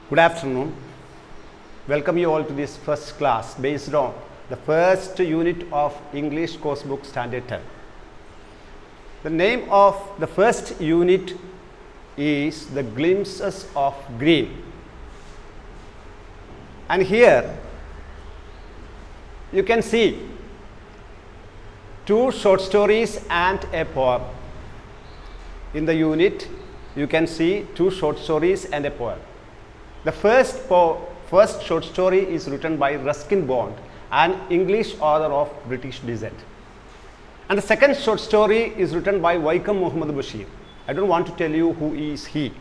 Good afternoon. Welcome you all to this first class based on the first unit of English course book Standard 10. The name of the first unit is The Glimpses of Green. And here you can see two short stories and a poem. In the unit you can see two short stories and a poem. The first short story is written by Ruskin Bond, an English author of British descent. And the second short story is written by Vaikom Muhammad Bashir. I don't want to tell you who is he.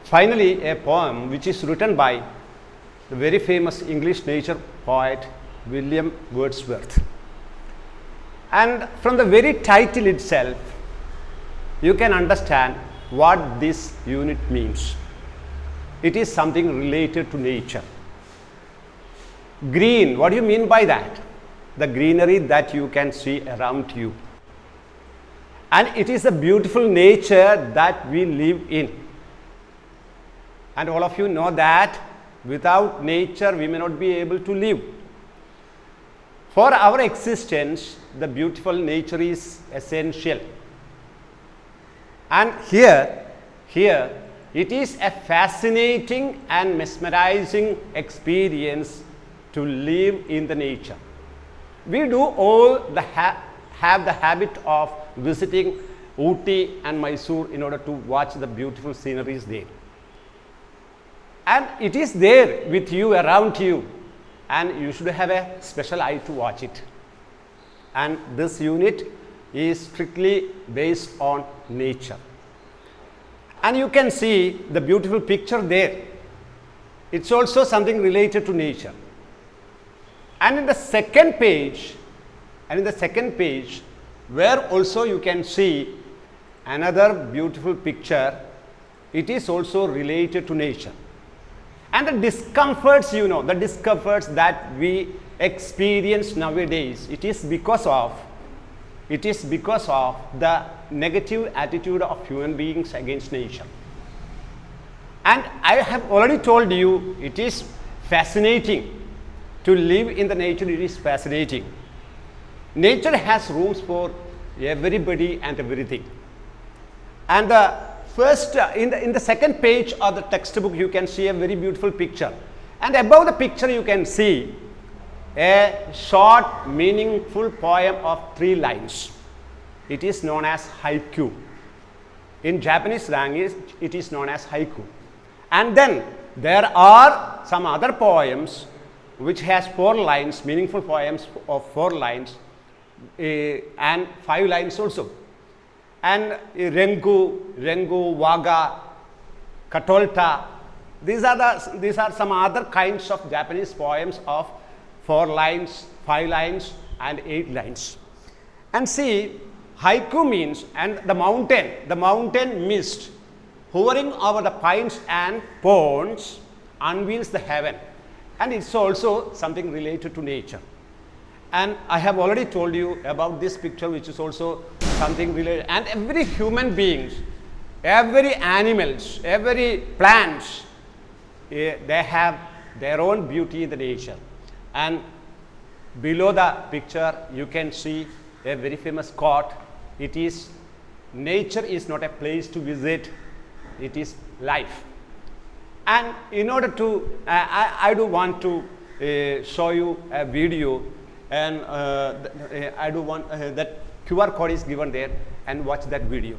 Finally, a poem which is written by the very famous English nature poet William Wordsworth. And from the very title itself, you can understand what this unit means. It is something related to nature. Green, what do you mean by that? The greenery that you can see around you. And it is a beautiful nature that we live in. And all of you know that without nature we may not be able to live. For our existence, the beautiful nature is essential. And here it is a fascinating and mesmerizing experience to live in the nature. We do all have the habit of visiting Ooty and Mysore in order to watch the beautiful sceneries there. And it is there with you, around you, and you should have a special eye to watch it. And this unit is strictly based on nature. And you can see the beautiful picture there. It's also something related to nature. And in the second page, where also you can see another beautiful picture, it is also related to nature. And the discomforts, the discomforts that we experience nowadays, it is because of the negative attitude of human beings against nature. And I have already told you, it is fascinating to live in the nature. It is fascinating. Nature has rooms for everybody and everything. And in the second page of the textbook, you can see a very beautiful picture. And above the picture, you can see a short, meaningful poem of 3 lines. It is known as haiku. In Japanese language, it is known as haiku. And then there are some other poems which has 4 lines, meaningful poems of 4 lines and 5 lines also. And Rengu, Waga, Katolta, these are some other kinds of Japanese poems of 4 lines, 5 lines and 8 lines. And see, haiku means, and the mountain mist hovering over the pines and ponds unveils the heaven. And it's also something related to nature. And I have already told you about this picture, which is also something related. And every human beings, every animals, every plants, they have their own beauty in the nature. And below the picture, you can see a very famous quote. It is, nature is not a place to visit, it is life. And in order to, I do want to show you a video, and I do want that QR code is given there, and watch that video.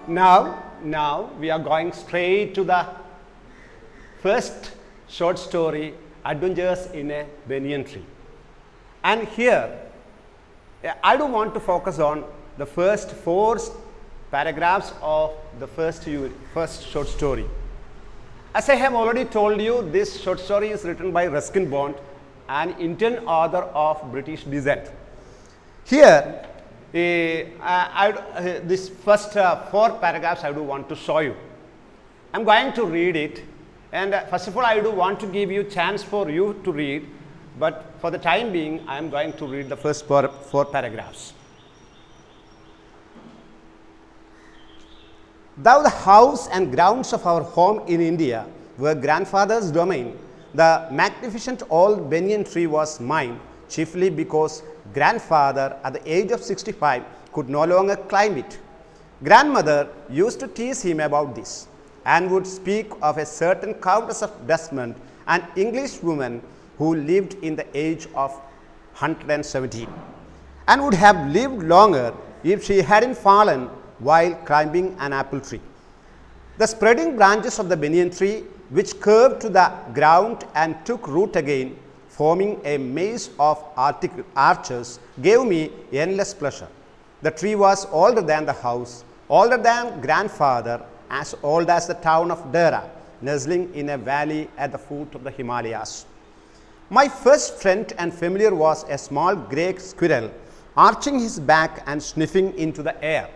Now we are going straight to the first short story, Adventures in a Banyan Tree. And here, I do want to focus on the first 4 paragraphs of the first short story. As I have already told you, this short story is written by Ruskin Bond, an Indian author of British descent. Here, this first 4 paragraphs I do want to show you. I am going to read it, and first of all I do want to give you chance for you to read, but for the time being I am going to read the first 4 paragraphs. Though the house and grounds of our home in India were grandfather's domain, the magnificent old banyan tree was mine, chiefly because grandfather at the age of 65 could no longer climb it. Grandmother used to tease him about this and would speak of a certain Countess of Desmond, an English woman who lived in the age of 117 and would have lived longer if she hadn't fallen while climbing an apple tree. The spreading branches of the banyan tree, which curved to the ground and took root again, forming a maze of arches, gave me endless pleasure. The tree was older than the house, older than grandfather, as old as the town of Dera, nestling in a valley at the foot of the Himalayas. My first friend and familiar was a small grey squirrel, arching his back and sniffing into the air.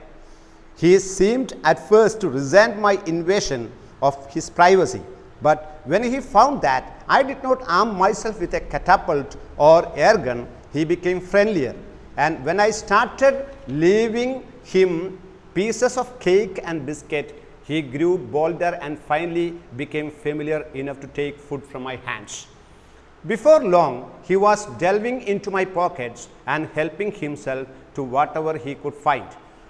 He seemed at first to resent my invasion of his privacy, but when he found that I did not arm myself with a catapult or air gun, he became friendlier. And when I started leaving him pieces of cake and biscuit, he grew bolder and finally became familiar enough to take food from my hands. Before long, he was delving into my pockets and helping himself to whatever he could find.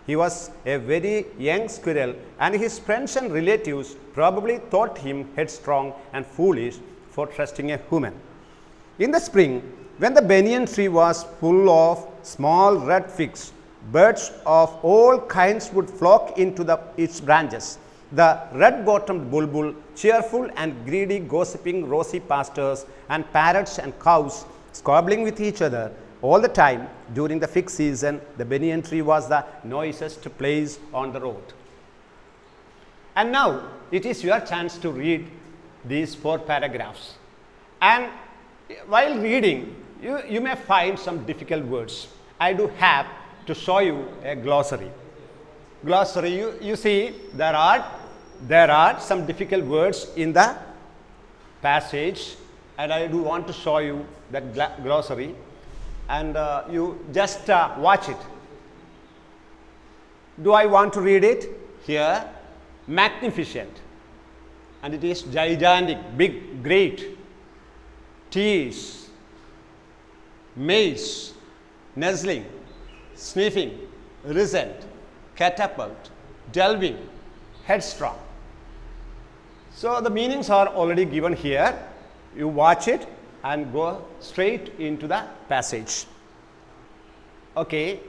He was a very young squirrel, and his friends and relatives probably thought him headstrong and foolish for trusting a human. In the spring, when the banyan tree was full of small red figs, birds of all kinds would flock into its branches. The red-bottomed bulbul, cheerful and greedy, gossiping rosy pastors, and parrots and cows squabbling with each other all the time. During the fig season, the banyan tree was the noisiest place on the road. And now it is your chance to read these 4 paragraphs. And while reading, you may find some difficult words. I do have to show you a glossary. You see, there are some difficult words in the passage, and I do want to show you that glossary. And you just watch it. Do I want to read it? Here, magnificent, and it is gigantic, big, great. Tease, maze, nuzzling, sniffing, resent, catapult, delving, headstrong. So the meanings are already given here. You watch it and go straight into the passage. Okay,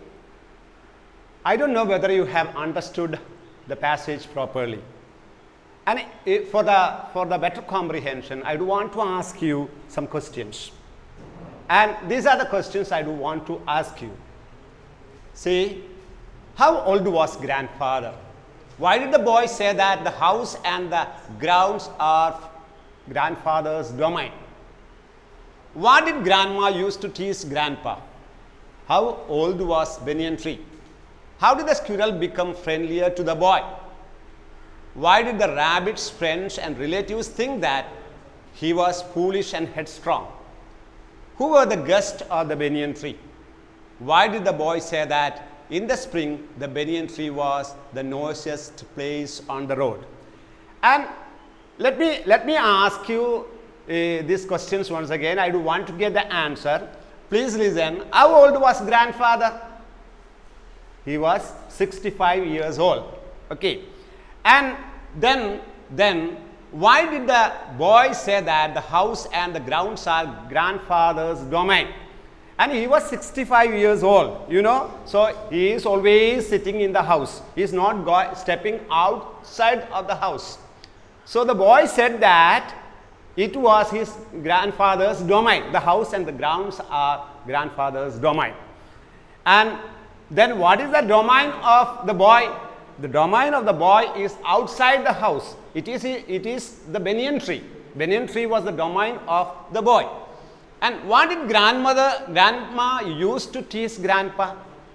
I don't know whether you have understood the passage properly, and for the better comprehension, I do want to ask you some questions, and these are the questions I do want to ask you. See, how old was grandfather? Why did the boy say that the house and the grounds are grandfather's domain? What did grandma use to tease grandpa? How old was banyan tree? How did the squirrel become friendlier to the boy? Why did the rabbit's friends and relatives think that he was foolish and headstrong? Who were the guests of the banyan tree? Why did the boy say that in the spring the banyan tree was the noisiest place on the road? And let me ask you these questions once again. I do want to get the answer. Please listen. How old was grandfather? He was 65 years old. Okay. And then why did the boy say that the house and the grounds are grandfather's domain? And he was 65 years old, you know. So he is always sitting in the house. He is not stepping outside of the house. So the boy said that it was his grandfather's domain. The house and the grounds are grandfather's domain. And then what is the domain of the boy? The domain of the boy is outside the house. It is the banyan tree. Banyan tree was the domain of the boy. And what did grandma used to tease grandpa?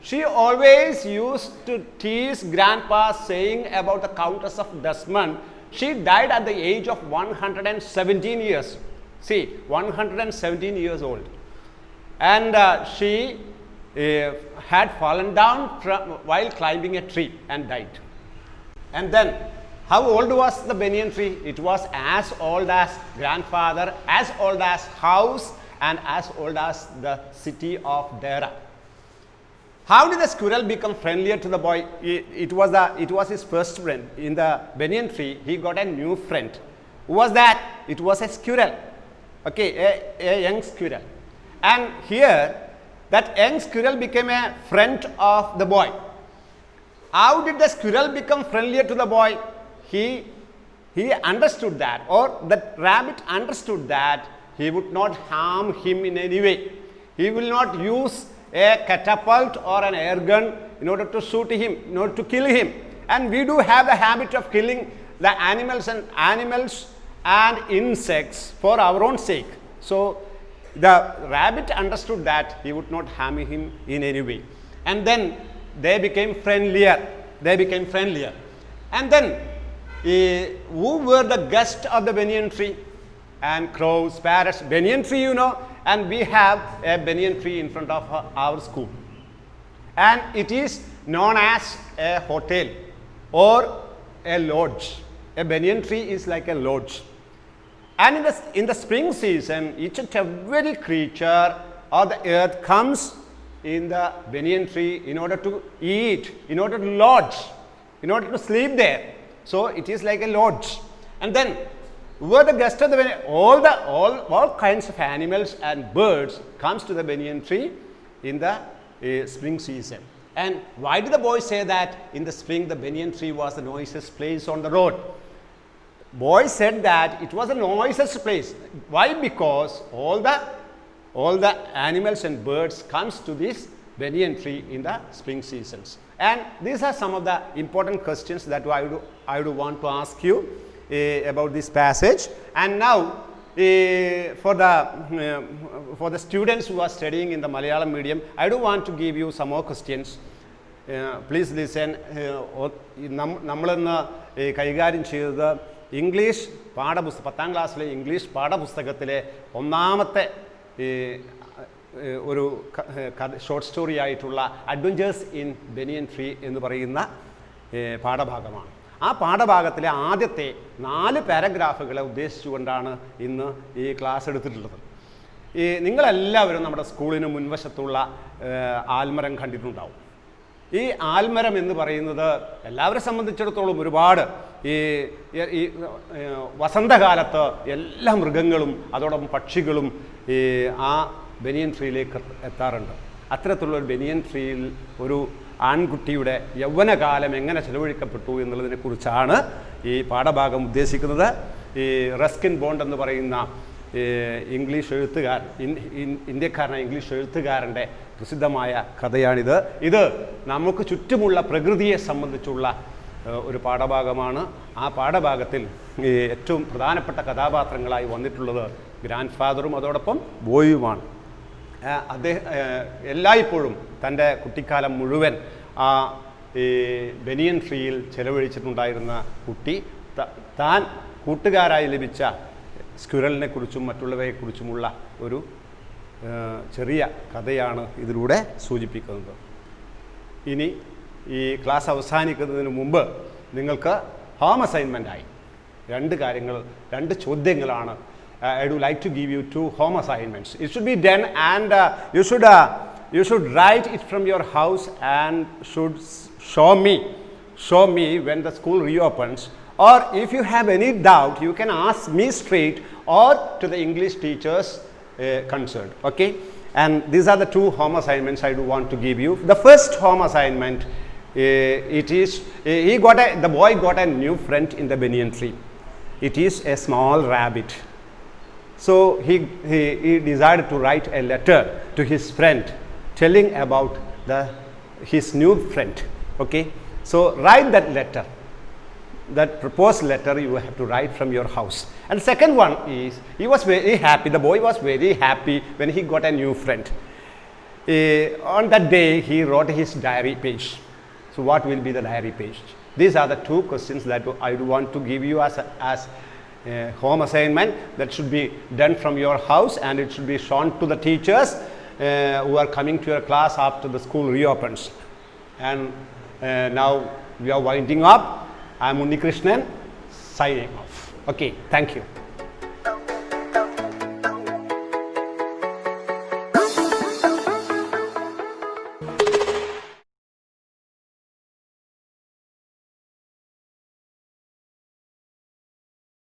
She always used to tease grandpa, saying about the Countess of Desmond. She died at the age of 117 years. See, 117 years old. And she had fallen down while climbing a tree and died. And then, how old was the banyan tree? It was as old as grandfather, as old as house, and as old as the city of Dera. How did the squirrel become friendlier to the boy? It was his first friend. In the banyan tree, he got a new friend. Who was that? It was a squirrel. Okay, a young squirrel. And here, that young squirrel became a friend of the boy. How did the squirrel become friendlier to the boy? He understood that, or that rabbit understood that he would not harm him in any way. He will not use a catapult or an air gun in order to shoot him, in order to kill him. And we do have the habit of killing the animals and insects for our own sake. So the rabbit understood that he would not harm him in any way. And then they became friendlier. And then who were the guests of the banyan tree? And crows, parrots, banyan tree, you know, and we have a banyan tree in front of our school. And it is known as a hotel or a lodge. A banyan tree is like a lodge. And in the spring season, each and every creature of the earth comes in the banyan tree in order to eat, in order to lodge, in order to sleep there. So it is like a lodge. And then were the guests of the banyan, all kinds of animals and birds comes to the banyan tree in the spring season. And why did the boy say that in the spring the banyan tree was the noisiest place on the road? Boy said that it was the noisiest place. Why? Because all the animals and birds comes to this banyan tree in the spring seasons. And these are some of the important questions that I would want to ask you about this passage. And now for the students who are studying in the Malayalam medium, I do want to give you some more questions. Please listen. നമ്മളെന്ന് കൈകാര്യം ചെയ്തത് English പാഠപുസ്തകം 10ാം ക്ലാസ്സിലെ English പാഠപുസ്തകത്തിലെ ഒന്നാമത്തെ ഒരു short story ആയിട്ടുള്ള adventures in banian tree എന്ന് പറയുന്ന പാഠഭാഗമാണ്. ആ പാഠഭാഗത്തിലെ ആദ്യത്തെ 4 പാരഗ്രാഫുകളെ ഉദ്ദേശിച്ചുകൊണ്ടാണ് ഇന്ന് ഈ ക്ലാസ് എടുത്തിട്ടുള്ളത്. നിങ്ങളെല്ലാവരും നമ്മുടെ സ്കൂളിന് മുൻവശത്തുള്ള ആൽമരം കണ്ടിട്ടുണ്ടാവും. ഈ ആൽമരം എന്ന് പറയുന്നത് എല്ലാവരെ സംബന്ധിച്ചിടത്തോളം ഒരുപാട് ഈ വസന്തകാലത്ത് എല്ലാ മൃഗങ്ങളും അതോടൊപ്പം പക്ഷികളും ആ ബനിയൻ ട്രീയിലേക്ക് എത്താറുണ്ട്. അത്തരത്തിലുള്ളൊരു ബനിയൻ ട്രീയിൽ ഒരു ആൺകുട്ടിയുടെ യൗവനകാലം എങ്ങനെ ചെലവഴിക്കപ്പെട്ടു എന്നുള്ളതിനെക്കുറിച്ചാണ് ഈ പാഠഭാഗം ഉദ്ദേശിക്കുന്നത്. ഈ റസ്കിൻ ബോണ്ട് എന്ന് പറയുന്ന ഇംഗ്ലീഷ് എഴുത്തുകാരൻ, ഇന്ത്യക്കാരനായ ഇംഗ്ലീഷ് എഴുത്തുകാരൻ്റെ പ്രസിദ്ധമായ കഥയാണിത്. ഇത് നമുക്ക് ചുറ്റുമുള്ള പ്രകൃതിയെ സംബന്ധിച്ചുള്ള ഒരു പാഠഭാഗമാണ്. ആ പാഠഭാഗത്തിൽ ഏറ്റവും പ്രധാനപ്പെട്ട കഥാപാത്രങ്ങളായി വന്നിട്ടുള്ളത് ഗ്രാൻഡ് ഫാദറും അതോടൊപ്പം ബോയുമാണ്. അദ്ദേഹം എല്ലായ്പ്പോഴും തൻ്റെ കുട്ടിക്കാലം മുഴുവൻ ആ ബനിയൻ ട്രീയിൽ ചെലവഴിച്ചിട്ടുണ്ടായിരുന്ന കുട്ടി താൻ കൂട്ടുകാരായി ലഭിച്ച സ്ക്വിറലിനെ കുറിച്ചും മറ്റുള്ളവയെക്കുറിച്ചുമുള്ള ഒരു ചെറിയ കഥയാണ് ഇതിലൂടെ സൂചിപ്പിക്കുന്നത്. ഇനി ഈ ക്ലാസ് അവസാനിക്കുന്നതിന് മുമ്പ് നിങ്ങൾക്ക് ഹോം അസൈൻമെൻറ്റായി 2 ചോദ്യങ്ങളാണ്. I would like to give you 2 home assignments. It should be done and you should write it from your house and should show me when the school reopens, or if you have any doubt you can ask me straight or to the English teachers concerned. Okay, And these are the two home assignments I do want to give you. The first home assignment, it is, the boy got a new friend in the banyan tree. It is a small rabbit. So he decided to write a letter to his friend telling about his new friend. Okay, so write that letter. That proposed letter you have to write from your house. And second one is, he was very happy, the boy was very happy when he got a new friend. On that day he wrote his diary page. So what will be the diary page? These are the two questions that I want to give you as a home assignment that should be done from your house, and it should be shown to the teachers who are coming to your class after the school reopens. And now we are winding up. I am Unnikrishnan signing off. Okay, thank you.